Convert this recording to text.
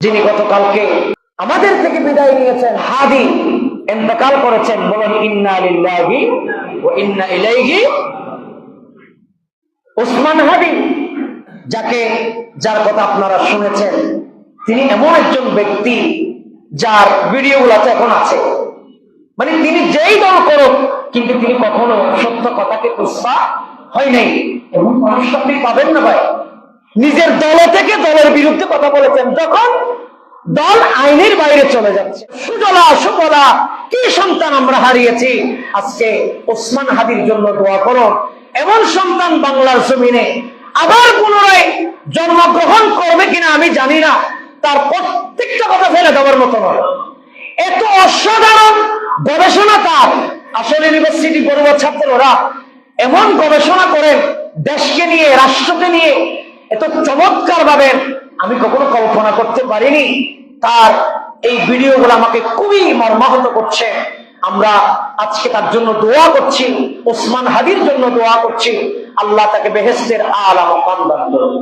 যিনি গতকালকে আমাদের থেকে বিদায় নিয়েছেন, হাদি ইন্তেকাল করেছেন। বলেন ইন্না লিল্লাহি ওয়া ইন্না ইলাইহি। ওসমান হাদি, যার কথা আপনারা শুনেছেন, তিনি এমন একজন ব্যক্তি যার ভিডিওগুলোতে এখন আছে। মানে তিনি যেই দল করুক, কিন্তু তিনি কখনো সত্য কথাকে কুৎসা হয় নাই। এমন মানুষ আপনি পাবেন না ভাই। নিজের দল থেকে দলের বিরুদ্ধে কথা বলেছেন, যখন দল আইনের বাইরে চলে যাচ্ছে। সুজলা সুফলা কি সন্তান আমরা হারিয়েছি। আজকে ওসমান হাদির জন্য দোয়া করো। এমন সন্তান বাংলার জমিনে আবার পুনরায় জন্মগ্রহণ করবে কিনা আমি জানি না। তার প্রত্যেকটা কথা ফেলে দেওয়ার মতো নয়। এত অসাধারণ গবেষণা তার। আসলে ইউনিভার্সিটি পড়ুয়া ছাত্ররা এমন গবেষণা করেন দেশকে নিয়ে, রাষ্ট্রকে নিয়ে, এত চমৎকার ভাবে আমি কখনো কল্পনা করতে পারিনি। তার এই ভিডিওগুলো আমাকে খুবই মর্মাহত করছে। আমরা আজকে তার জন্য দোয়া করছি, ওসমান হাদির জন্য দোয়া করছি। আল্লাহ তাকে বেহেশতের আলা মাকাম দান করুন।